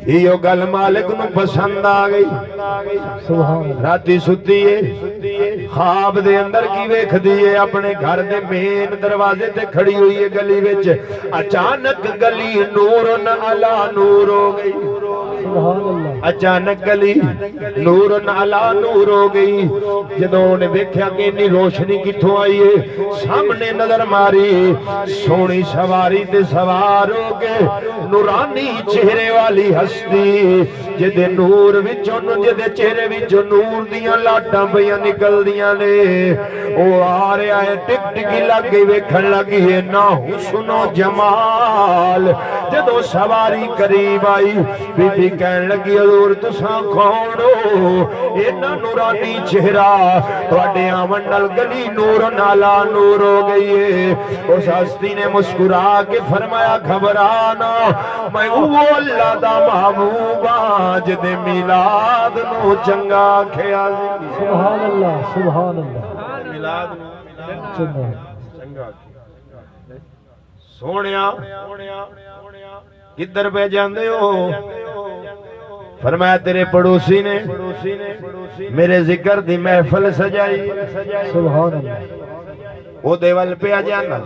ایو گل مالک نو پسند آ گئی راتی ستی ہے خواب دے اندر کی ویکھ دیئے اپنے گھر دے مین دروازے تے کھڑی ہوئی ہے گلی وچ اچانک گلی نورن علا نور ہو گئی اچانک گلی نورن علا نور ہو گئی جدوں نے ویکھیا کہ اتنی روشنی کتھوں آئی ہے سامنے نظر ماری سونی سواری تے سوار ہو کے نورانی چہرے والی ہستی جدے نور وچوں جدے چہرے وچوں نور دیاں لاٹاں پیاں نکل دیاں نے او آ رہا ہے ٹک ٹکی لگ گئی ویکھن لگی ہے نہ حسن و جمال جدوں سواری قریب آئی بی بی کہن لگی حضور تساں کون ہو اینا نورانی چہرہ تواڈے آون نال گلی نور نالا نور ہو گئی ہے اس ہستی نے مسکرا کے فرمایا گھبرانا میں وہ اللہ دا محبوب ہاں جدے میلاد نو چنگا کھیا سبحان اللہ سبحان اللہ میلاد چنگا چنگا سونیا کدھر پہ جاندے ہو فرمایا تیرے پڑوسی نے میرے ذکر دی محفل سجائی سبحان اللہ او دیوال پہ آ جانا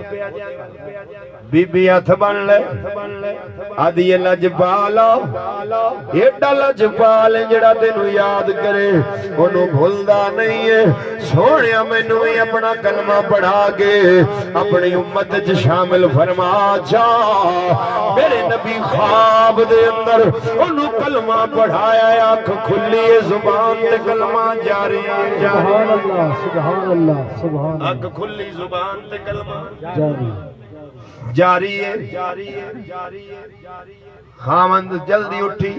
بی بی ہتھ بن لے آدھی یہ لجپالا ایڈا لجپال جڑا تینوں یاد کرے انہوں بھولدا نہیں ہے سونیا مینوں ہی اپنا کلمہ پڑھا کے اپنی امت وچ شامل فرما جا میرے نبی خواب دے اندر انہوں کلمہ پڑھایا آنکھ کھلی ہے زبان تے کلمہ جاری سبحان اللہ سبحان اللہ سبحان اللہ آنکھ کھلی زبان تے کلمہ جاری جاری ہے خامند جلدی اٹھی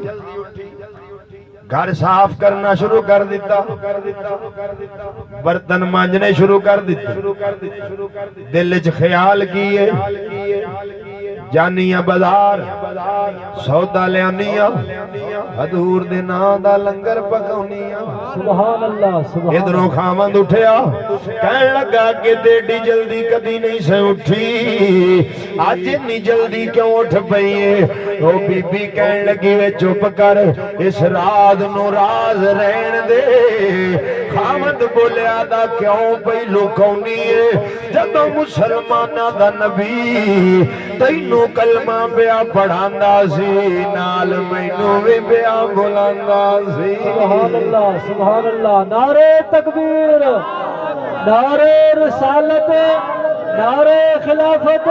گھر صاف کرنا شروع کر دیتا برتن مانجنے شروع کر دیتے دل وچ خیال کیے جانیاں بازار سودا لیانیاں حضور دے نام دا لنگر پکاونیاں سبحان اللہ سبحان ادھروں خامند اٹھیا کہن لگا کہ تیری جلدی کدی نہیں سے اٹھی آج اتنی جلدی کیوں اٹھ پئی ہے او بی بی کہن لگی وے چپ کر اس راز نو راز رہن دے خامند بولیا دا کیوں پئی لکونی ہے جدوں مسلماناں دا نبی تینوں کلمہ پیا پڑھاندا سی نال مینوں وی پیا بولاندا سی سبحان اللہ نعرہ تکبیر نعرہ رسالت نعرہ خلافت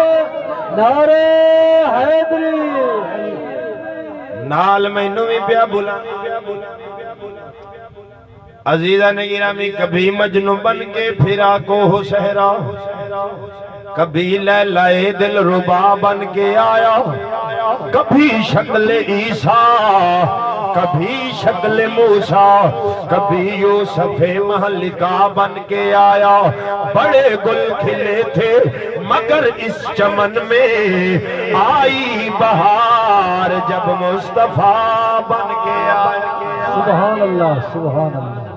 نعرہ حیدری نال مینوں وی پیا بولاندا عزیزان گرامی کبھی مجنوں بن کے پھرا کو ہو صحرا کبھی لیلائے دل ربا بن کے آیا کبھی شکل عیسیٰ کبھی شکل موسیٰ کبھی یوسف مہلکہ بن کے آیا بڑے گل کھلے تھے مگر اس چمن میں آئی بہار جب مصطفیٰ بن کے آیا سبحان اللہ سبحان اللہ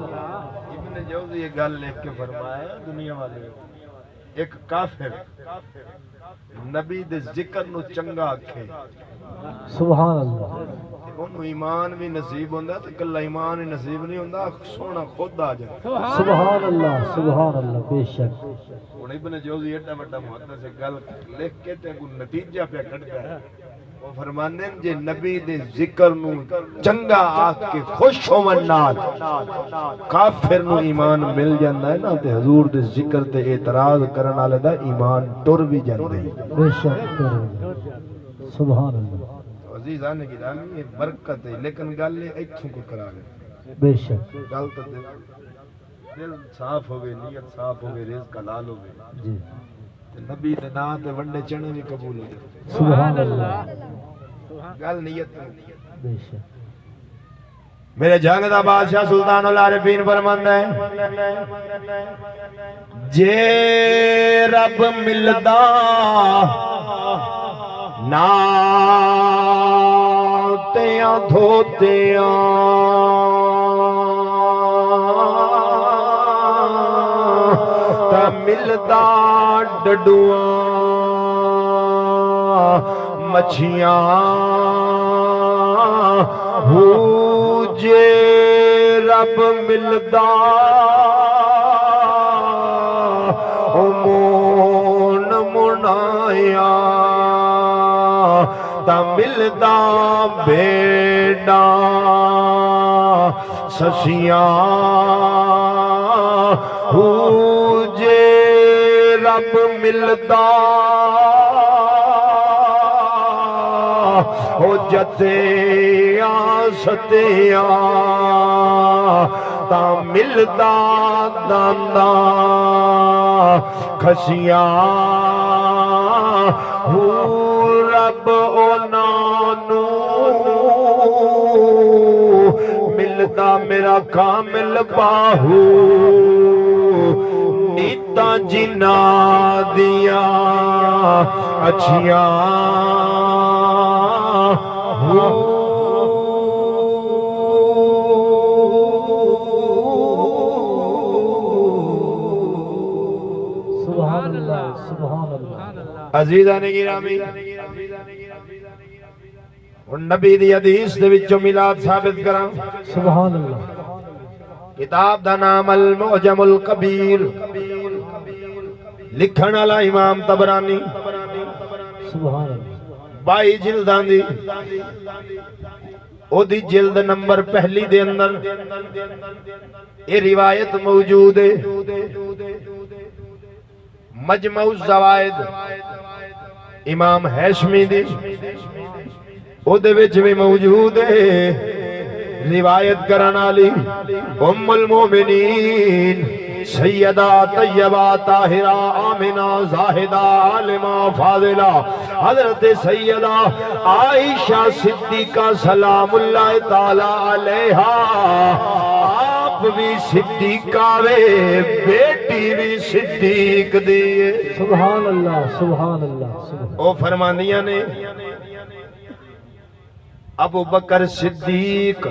ابن جوزی یہ گل لکھ کے فرمایا دنیا والے ایک کافر نبی دے ذکر نو چنگا آکھے سبحان اللہ انہوں ایمان بھی نصیب ہوندہ تو کلا ایمان ہی نصیب نہیں ہوندہ سونا خود آ جائے سبحان اللہ بے شک انہوں ابن جوزی ایڈا بڑا محدث سے گل لکھ کے تے کوئی نتیجہ پہ کٹتا ہے وہ فرماندے ہیں جے نبی دے ذکر نو چنگا آکھ کے خوش ہومن نال کافر نو ایمان مل جاندہ ہے نا تے حضور دے ذکر تے اعتراض کرنا والے دا ایمان ٹر بھی جاندے ہیں بے شک سبحان اللہ عزیزان گرامی یہ برکت ہے لیکن گل یہ ایتھوں کو کرا گئے بے شک گل تو دل صاف ہو گئے نیت صاف ہو گئے رزق حلال ہو گئے جی نبی دے نام تے ونڈے چنے بھی قبول ہو جائے سبحان اللہ گل نیت بے شک میرے جنگ دا بادشاہ سلطان العارفین فرماندا ہے جے رب ملدا نا تیاں دھوتیاں تا ملدا ڈڈواں مچھیاں ہو جے رب ملدا مون منایا تا ملدا بھیڑا سسیاں ہو جے رب ملدا ہو جتیاں ستیاں تا ملدا داندا کھسیاں ہو رب اونانو ملدا میرا کامل باہو نیتا جنا دیا اچھیاں سبحان اللہ سبحان اللہ عزیزان گرامی نبی دی حدیث دے وچوں میلاد ثابت کراں سبحان اللہ کتاب دا نام المعجم الکبیر لکھن والا امام طبرانی سبحان اللہ 22 جلداں دی او دی جلد نمبر پہلی دے اندر یہ روایت موجود ہے مجمع الزوائد امام ہیشمی دی او دے وچ بھی موجود ہے روایت کرن والی ام المومنین سیدہ طیبہ طاہرہ آمنہ زاہدہ عالمہ فاضلہ حضرت سیدہ عائشہ صدیقہ سلام اللہ تعالی علیہا آپ بھی صدیقہ وے بیٹی بھی صدیق دیئے سبحان اللہ سبحان اللہ سبحان او فرماندیاں نے ابو بکر صدیق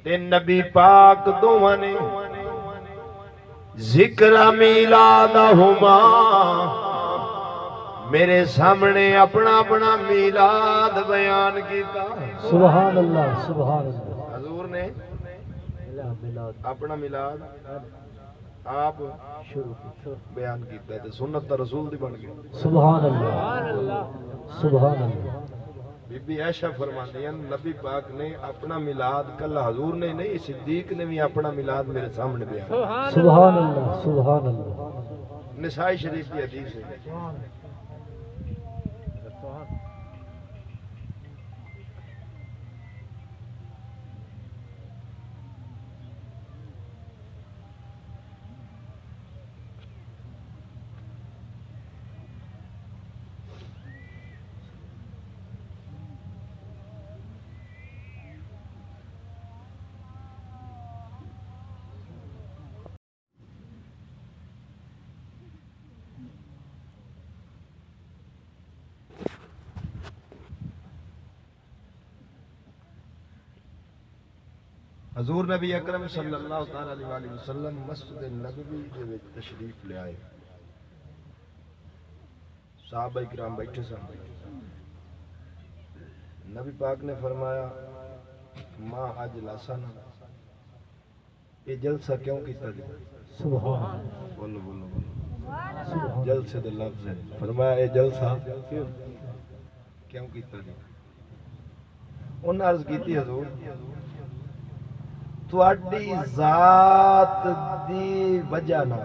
تے نبی پاک دوواں نے ذکر میلادہما میرے سامنے اپنا اپنا میلاد بیان کیتا سبحان اللہ سبحان اللہ حضور نے اپنا میلاد آپ شروع بیان کیتا ہے تے سنت دا رسول دی بن گئی سبحان اللہ سبحان اللہ بی بی عائشہ فرماتی ہیں نبی پاک نے اپنا میلاد کل حضور نے نہیں صدیق نے بھی اپنا میلاد میرے سامنے بیان سبحان اللہ سبحان اللہ نسائی شریف کی حدیث ہے حضور نبی اکرم صلی اللہ تعالی علیہ وسلم مسجد نبوی دے وچ تشریف لے آئے صحابہ کرام بیٹھے سن نبی پاک نے فرمایا ماں آج لاسانا یہ جلسہ کیوں کیتا دی سبحان بولو بولو بولو جلسے دے لفظ ہے فرمایا یہ جلسہ کیوں کیتا دی انہوں عرض کیتی حضور تواڈی ذات دی وجہ نہ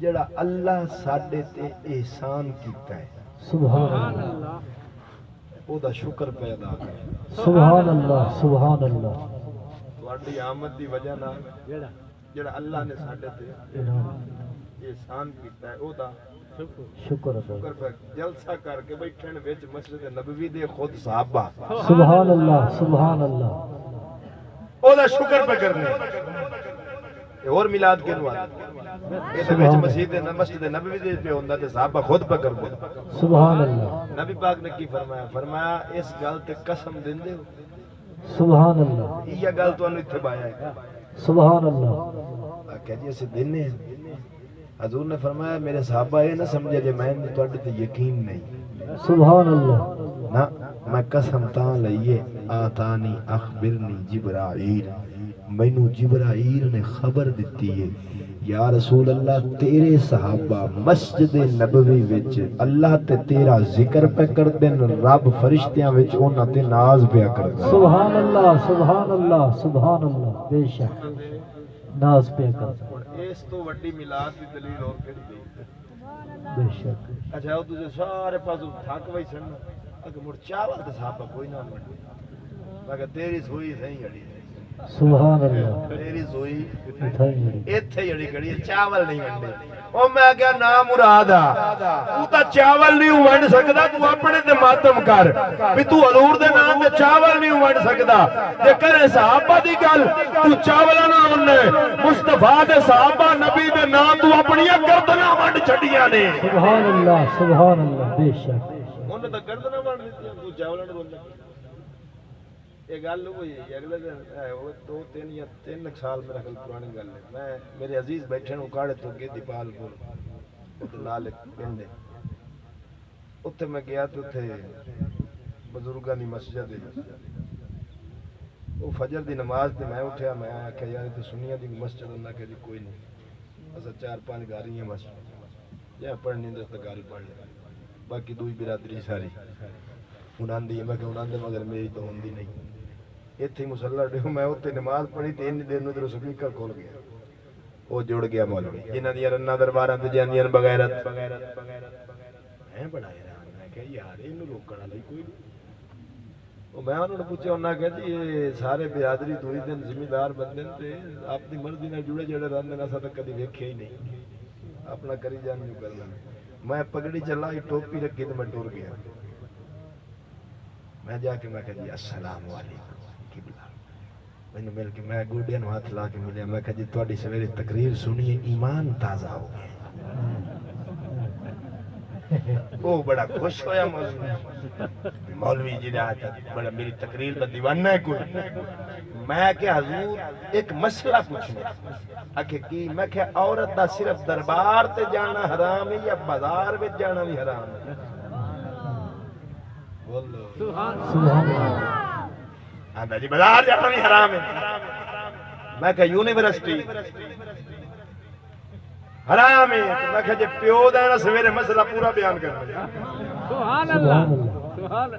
جڑا اللہ ساڈے تے احسان کیتا ہے سبحان اللہ او دا شکر پیدا کر سبحان اللہ سبحان اللہ تواڈی آمد دی وجہ نہ جڑا اللہ نے ساڈے تے احسان کیتا ہے او دا شکر شکر پہ جلسہ کر کے بیٹھن وچ مسجد نبوی دے خود صحابہ سبحان اللہ سبحان اللہ او دا شکر پہ کرنے اور میلاد کے نوال یہ تو بیچ مسجد نبوی دے پہ ہوندہ تے صحابہ خود پہ کر دے سبحان اللہ نبی پاک نے کی فرمایا فرمایا اس گل تے قسم دین دے ہو سبحان اللہ یہ گل تو انہوں اتھے بایا ہے سبحان اللہ کہہ جی اسے دینے ہیں حضور نے فرمایا میرے صحابہ یہ نہ سمجھے جے میں نے تو تے یقین نہیں سبحان اللہ نا میں قسم تاں لئیے آتانی اخبرنی جبرائیل مینوں جبرائیل نے خبر دیتی ہے یا رسول اللہ تیرے صحابہ مسجد نبوی وچ اللہ تے تیرا ذکر پہ کر دین رب فرشتیاں وچ انہاں تے ناز پیا کردا سبحان اللہ سبحان اللہ سبحان اللہ بے شک ناز پہ کر اس تو وڈی میلاد دی دلیل اور کیڑی بے شک اچھا او تجھے سارے پاسوں تھک وئی سن اگر مڑ چاول تے صحابہ کوئی نہ منڈی مگر تیری سوئی صحیح اڑی سبحان اللہ تیری سوئی اتھائی ایتھے جڑی کڑی ہے چاول نہیں منڈی او میں کیا نام مراد تو تا چاول نہیں ونڈ سکدا تو اپنے تے ماتم کر بھی تو حضور دے نام تے چاول نہیں ونڈ سکدا تے کرے صحابہ دی گل تو چاولاں نوں اونے مصطفیٰ دے صحابہ نبی دے نام تو اپنی گردناں ونڈ چھڈیاں نے سبحان اللہ بے شک انہاں تے گردناں ونڈ دتیاں تو چاولاں نوں بولدا یہ گل ہوئی اگلے دن تین سال میرا خیال پرانی گل ہے میں میرے عزیز بیٹھے نوں کاڑے تو گے دیپال پور نال پنڈ اتھے میں گیا تو اتھے بزرگاں دی مسجد ہے وہ فجر دی نماز تے میں اٹھیا میں آکھیا یار تے سنیاں دی مسجد انہاں کہ کوئی نہیں اسا 4-5 گھر ہیں مسجد یا پڑھنی دس تے گھر پڑھ لے باقی دوئی برادری ساری انہاں دی میں کہ انہاں دے مگر میری تو ہوندی نہیں ایتھے مصلی ڈیو میں اوتے نماز پڑھی تے انی دیر نوں تے سپیکر کھول گیا او جڑ گیا مولوی جنہاں دی رنا درباراں تے جاندیاں بغیرت میں بڑا حیران میں کہ یار اینوں روکن والا کوئی نہیں او میں انہوں نے پوچھا انہاں کہ جی یہ سارے برادری دوئی دن ذمہ دار بندے تے اپنی مرضی نال جڑے جڑے رہندے نے اساں تے کدی ویکھیا ہی نہیں اپنا کری جان جو کرنا میں پگڑی چلائی ٹوپی رکھی تے میں ٹر گیا میں جا کے میں کہا جی السلام علیکم میں مل کے میں گوڈیاں نوں ہاتھ لا کے ملیا میں کہا جی تہاڈی سویرے تقریر سنیے ایمان تازہ ہو گیا وہ بڑا خوش ہویا مولوی جی نے بڑا میری تقریر کا دیوانہ ہے کوئی میں کہ حضور ایک مسئلہ پوچھنا آکھے کی میں کہ عورت دا صرف دربار تے جانا حرام ہے یا بازار وچ جانا بھی حرام ہے بولو سبحان اللہ آندا جی بازار جانا بھی حرام ہے میں کہ یونیورسٹی حرام ہے میں کہ جی پیو دا نا سویرے مسئلہ پورا بیان کرنا سبحان اللہ سبحان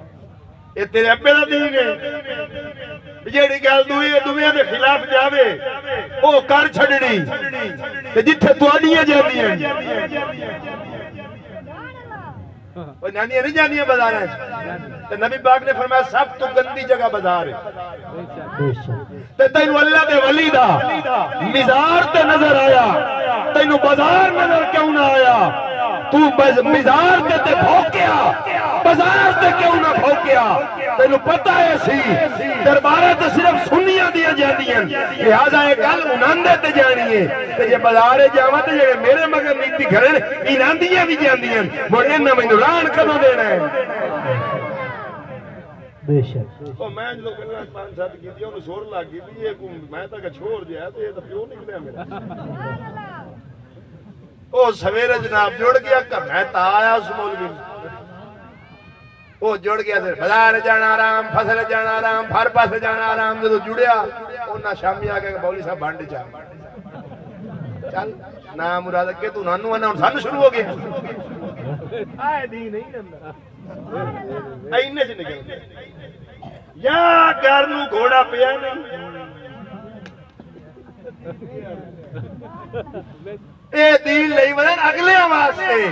یہ تیرے ابے دا دین ہے جیڑی گل دوئی دنیا دے خلاف جاوے او کر چھڑنی تے جتھے تواڈیاں جاندیاں وہ نانیاں نہیں جاندیاں بازاراں وچ تے نبی پاک نے فرمایا سب تو گندی جگہ بازار ہے تے تینوں اللہ دے ولی دا مزار تے نظر آیا تینوں بازار نظر کیوں نہ آیا تو مزار تے بھوکیا بازار تے کیوں نہ بھوکیا تینوں پتہ ہے سی دربارہ تے صرف سنیاں دیا جاندیاں لہذا یہ گل انہاں دے تے جانی ہے تے جے بازارے جاواں تے جڑے میرے مگر نیتی گھرن انہاں دیاں بھی جاندیاں مڑ انہاں مینوں ران کدوں دینا ہے بے شک او میں جو گلاں 5-7 کیتیاں اونوں شور لگ گئی بھی یہ میں تا کہ چھوڑ دیا تے یہ تے پیو نکلیا میرا او سویرے جناب جڑ گیا کہ میں تا آیا اس مولوی وہ جڑ گیا پھر بازار جانا آرام فصل جانا آرام ہر پاس جانا آرام جدو جڑیا انہاں شامی آ کے مولوی صاحب بانڈ چا چل نا مراد کے تو نانو انا سن شروع ہو گیا آئے دی نہیں کرنا اینے سے نکل یا گھر نو گھوڑا پیا نہیں اے دین لئی ودن اگلے واسطے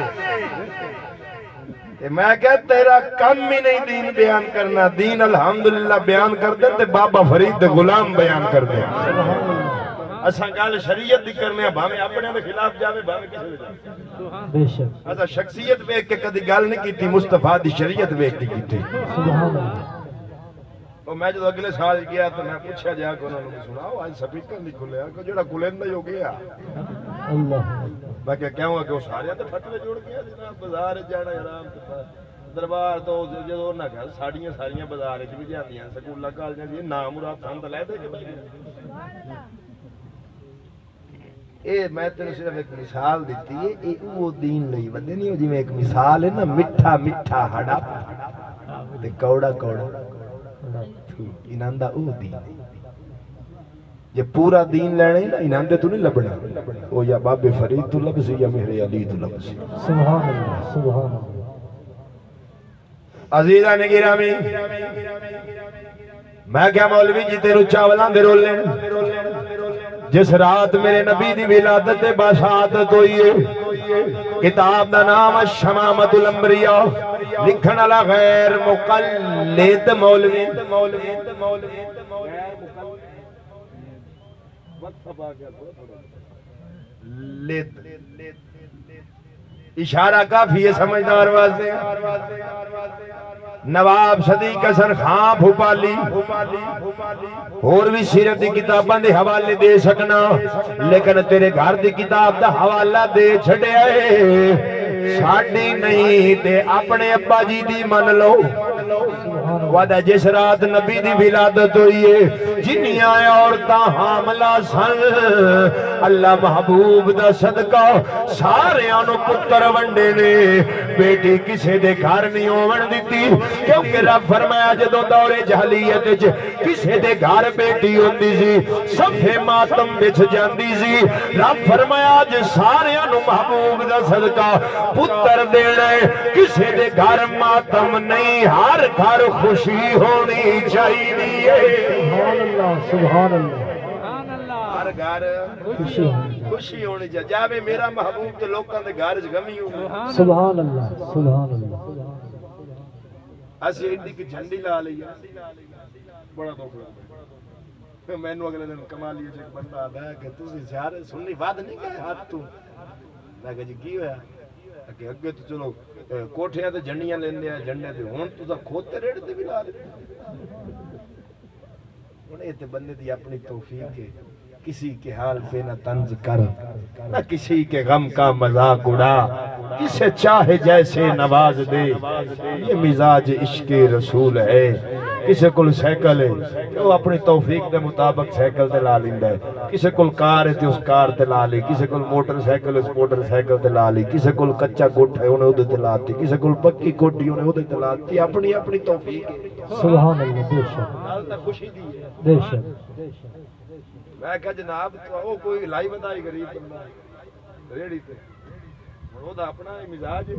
میں کہتا تیرا کم ہی نہیں دین بیان کرنا دین الحمدللہ بیان کر دیں تے بابا فرید دے غلام بیان کر دیں اساں گل شریعت دی کرنے بھاویں اپنے دے خلاف جاوے بھاویں کسے دے جاوے بے شک اساں شخصیت ویکھ کے کدی گل نہیں کیتی مصطفیٰ دی شریعت ویکھ کے کیتی سبحان اللہ اور میں جب اگلے سال گیا تو میں پوچھا جا کہ انہوں نے سناؤ آج سپیکر نہیں کھلیا کہ جڑا کھلندہ ہی ہو گیا اللہ میں کیا ہوا کہ وہ سارے تے پھٹوے جوڑ گیا جناب بازار جانا آرام دربار تو جدوں نہ کہ ساریاں بازار وچ بھی جاندیاں سکولاں کالجاں دی نام مراد تھان تے لے دے اے میں تینوں صرف ایک مثال دیتی ہے اے وہ دین لئی وندے نہیں جویں ایک مثال ہے نا میٹھا میٹھا ہڑا تے کوڑا کوڑا انہاں دا او دین جے پورا دین لینا ہی نا انہاں دے تو نہیں لبنا او یا بابے فرید تو لب سی یا میرے علی تو لب سی سبحان اللہ سبحان اللہ عزیزہ نے گرامی میں کیا مولوی جی تیرو چاولاں دے رول لین جس رات میرے نبی دی ولادت بشہادت ہوئی ہے کتاب دا نام الشمامۃ الانبیاء لکھن والا غیر مقلد مولوی اشارہ کافی ہے سمجھدار واسطے نواب صدیق حسن خان بھوپالی اور بھی سیرت دی کتاباں دے حوالے دے سکنا لیکن تیرے گھر دی کتاب دا حوالہ دے چھڑیا ہے ساڑی نہیں تے اپنے ابا جی دی من لو وعدہ جس رات نبی دی ولادت ہوئی ہے جنیاں عورتاں حاملہ سن اللہ محبوب دا صدقہ سارے آنو پتر ونڈے نے بیٹی کسے دے گھر نہیں ہوون دیتی کیونکہ رب فرمایا جدوں دور جہلیت وچ کسے دے گھر بیٹی ہوندی سی صفے ماتم بچ جاندی سی رب فرمایا جے سارے آنو محبوب دا صدقہ پتر دینے کسے دے گھر ماتم نہیں ہر گھر خوشی ہونی چاہیے سبحان اللہ سبحان اللہ ہر گھر خوشی ہونی چاہیے جاوے میرا محبوب تے لوکاں دے گھر وچ غمی ہوندی سبحان اللہ سبحان اللہ اسی ایڈی کی جھنڈی لا لیا بڑا دکھ لگا مینوں اگلے دن کمالی وچ ایک بندہ آندا ہے کہ تسی سارے سنی ود نہیں گئے ہاتھ تو میں کہ جی کی ہویا کہ اگے تو چلو کوٹھیاں تے جھنڈیاں لیندے آ جھنڈے تے ہن تساں کھوتے ریڑ تے بھی لا دے ہن اے تے بندے دی اپنی توفیق ہے کسی کے حال پہ نہ طنز کر نہ کسی کے غم کا مذاق اڑا کسے چاہے جیسے نواز دے یہ مزاج عشق رسول ہے کسے کل سائیکل ہے وہ اپنی توفیق دے مطابق سائیکل تے لا لیندا ہے کسے کل کار ہے تے اس کار تے لا لی کسے کل موٹر سائیکل اس موٹر سائیکل تے لا لی کسے کل کچا کوٹھ ہے انہیں اودے تے لاتی کسے کل پکی کوٹھی انہیں اودے تے لاتی اپنی اپنی توفیق ہے سبحان اللہ بے شک نال تے خوشی دی ہے بے شک میں کہا جناب تو کوئی لائی بدائی غریب بندہ ریڑی تے وہ دا اپنا مزاج ہے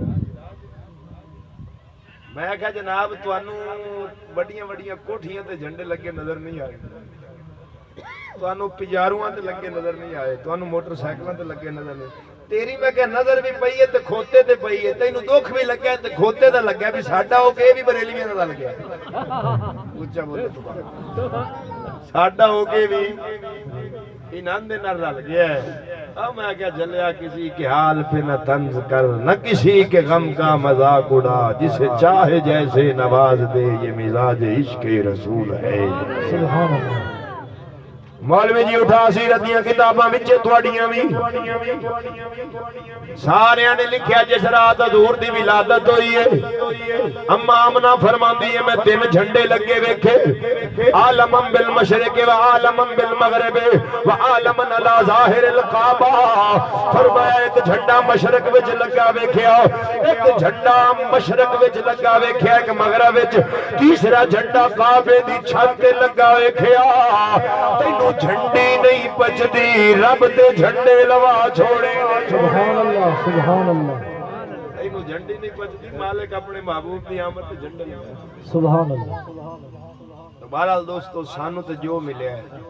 میں کہا جناب تانوں بڑیاں بڑیاں کوٹھیاں تے جھنڈے لگے نظر نہیں آئے تانوں پجاروਆਂ تے لگے نظر نہیں آئے تانوں موٹر سائیکلاں تے لگے نظر نہیں تیری میں کہ نظر بھی پئی ہے تے کھوتے تے پئی ہے تینوں دکھ بھی لگا تے کھوتے دا لگا بھی ساڈا ہو کے بھی بریلویاں دا لگیا اونچا بولے ساڈا ہو کے بھی انہاں دے نال رل گیا ہے اب میں کیا جلیا کسی کے حال پہ نہ طنز کر نہ کسی کے غم کا مذاق اڑا جسے چاہے جیسے نواز دے یہ مزاج عشق رسول ہے سبحان اللہ مولوی جی اٹھا سیرت دیاں کتاباں وچے تواڈیاں وی ساریاں نے لکھیا جس رات حضور دی ولادت ہوئی ہے اما آمنہ فرماندی ہے میں 3 جھنڈے لگے ویکھے عالمم بالمشرق و عالمم بالمغرب و عالمن علی ظاہر الکعبہ فرمایا ایک جھنڈا مشرق وچ لگا ویکھیا ایک جھنڈا مشرق وچ لگا ویکھیا ایک مغرب وچ تیسرا جھنڈا کعبے دی چھت تے لگا ویکھیا تینوں جھنڈی نہیں پچدی رب تے جھنڈے لوا چھوڑے سبحان اللہ سبحان اللہ تینوں جھنڈی نہیں پچدی مالک اپنے محبوب دی آمد تے جھنڈے لوا سبحان اللہ تو بہرحال دوستو سانو تے جو ملیا ہے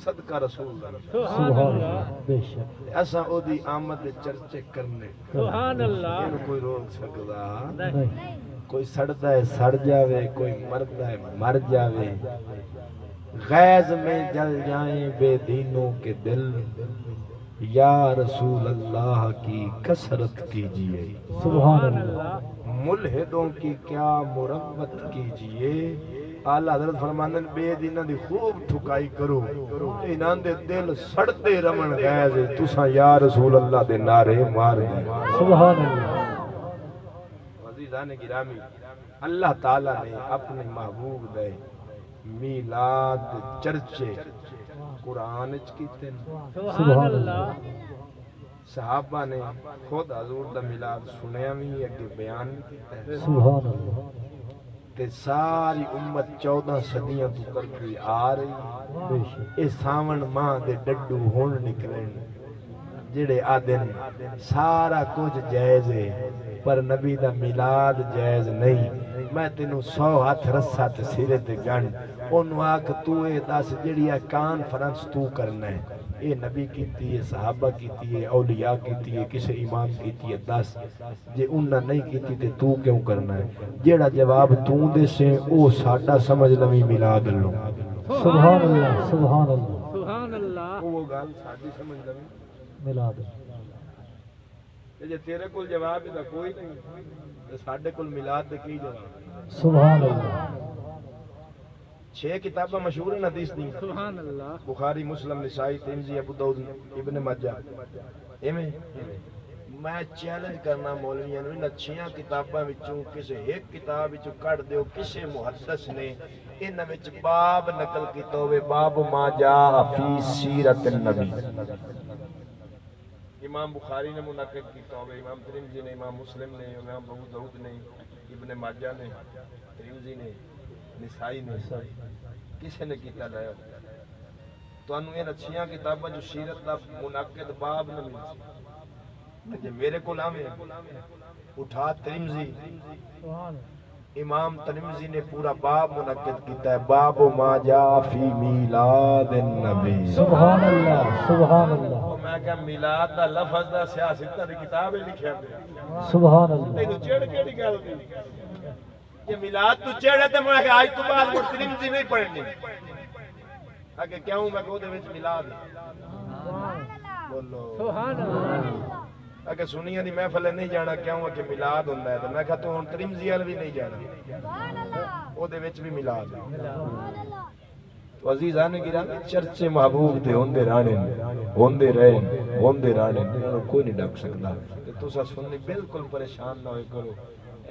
صدقہ رسول اللہ سبحان اللہ بے شک ایسا او دی آمد دے چرچے کرنے سبحان اللہ کوئی روک سکتا نہیں کوئی سڑتا ہے سڑ جاوے کوئی مرتا ہے مر جاوے غیظ میں جل جائیں بے دینوں کے دل یا رسول اللہ کی کثرت کیجئے سبحان اللہ ملحدوں کی کیا مروت کیجئے اعلیٰ حضرت فرماندن بے دینہ دی خوب ٹھکائی کرو انہاں دے دل سڑتے رمن غیظ تساں یا رسول اللہ دے نعرے مار دیں سبحان اللہ عزیزان گرامی اللہ تعالیٰ نے اپنے محبوب دے میلاد چرچے قرآن کیتے سبحان اللہ صحابہ نے خود حضور دا میلاد سنیا بھی اگے بیان بھی کیتا ہے سبحان اللہ تے ساری امت 14 صدیاں تو کرتی آ رہی بے شک اے ساون ماہ دے ڈڈو ہون نکلن جڑے آدن سارا کچھ جائز ہے پر نبی دا میلاد جائز نہیں میں تینوں 100 ہاتھ رسا تے سرے تے گن اونوں آکھ تو اے دس جڑی ہے کانفرنس تو کرنا ہے اے نبی کیتی ہے صحابہ کیتی ہے اولیاء کیتی ہے کسے امام کیتی ہے دس جے انہاں نہیں کیتی تے تو کیوں کرنا ہے جیڑا جواب تو دے سے او ساڈا سمجھ لویں میلاد لو سبحان اللہ سبحان اللہ سبحان اللہ وہ گل ساڈی سمجھ لویں ملاد جے تیرے کول جواب دا کوئی نہیں تے ساڈے کول میلاد دے کی جواب سبحان اللہ 6 کتاباں مشہور ہیں حدیث دی سبحان اللہ بخاری مسلم نسائی ترمذی ابو داؤد ابن ماجہ ایویں میں چیلنج کرنا مولویاں نوں ان 6 کتاباں وچوں کسے ایک کتاب وچوں کڈ دیو کسے محدث نے انہاں وچ باب نقل کیتا ہوئے باب ما جاء فی سیرت النبی امام بخاری نے منعقد کیتا ہوئے امام ترمذی نے امام مسلم نے امام ابو داؤد نے ابن ماجہ نے ترمذی نے نسائی نے کسے نے کیتا لایا تو انہوں ان 6 کتاباں جو سیرت دا منعقد باب نہ مل جے میرے کو آویں اٹھا ترمذی امام ترمذی نے پورا باب منعقد کیتا ہے باب ما جاء فی میلاد النبی سبحان اللہ سبحان اللہ میں کہ میلاد دا لفظ دا سیاست دی کتاب لکھیا پیا سبحان اللہ تینوں چڑھ کیڑی گل دی کہ میلاد تو چڑھے تے میں کہ آج تو بعد ترمذی نہیں پڑھنی اگے کیوں میں کہ دے وچ میلاد بولو سبحان اللہ اگر سنیاں دی محفل نہیں جانا کیوں کہ میلاد ہوندا ہے تے میں کہا تو ہن ترمذی ال بھی نہیں جانا او دے وچ بھی میلاد ہے تو عزیزان گرامی چرچے محبوب دے ہوندے رہنے ہوندے رہے ہوندے رہنے کوئی نہیں ڈک سکدا تے تساں سننی بالکل پریشان نہ ہوئے کرو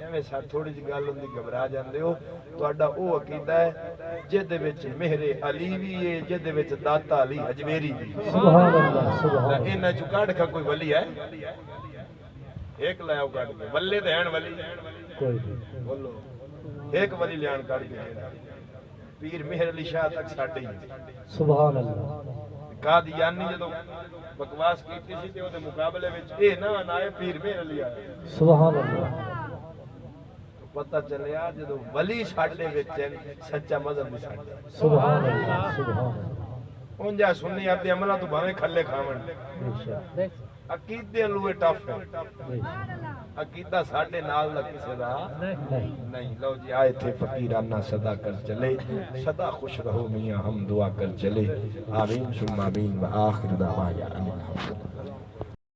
ایویں سا تھوڑی جی گل ہوندی گھبرا جاندے ہو تہاڈا او عقیدہ ہے جے وچ مہر علی وی ہے جے وچ داتا علی اجمیری وی سبحان اللہ سبحان اللہ انہاں چوں کڈ کے کوئی ولی ہے ایک لاؤ کڈ کے ولے تے ہیں ولی کوئی نہیں بولو ایک ولی لیان کڈ کے پیر مہر علی شاہ تک ساڈے ہی سبحان اللہ قادیانی جدوں بکواس کیتی سی تے اودے مقابلے وچ اے نہ آئے پیر مہر علی آئے سبحان اللہ پتہ چلیا جدوں ولی ساڈے وچ سچا مذہب نہیں ساڈا سبحان اللہ سبحان اللہ اونجا سنی اپنے عملاں تو بھاویں کھلے کھاون بے شک عقیدے لوے ٹف ہے بے شک عقیدہ ساڈے نال دا کسے دا نہیں نہیں لو جی آئے تھے فقیرانہ صدا کر چلے صدا خوش رہو میاں ہم دعا کر چلے آمین ثم آمین و آخر دعوانا الحمدللہ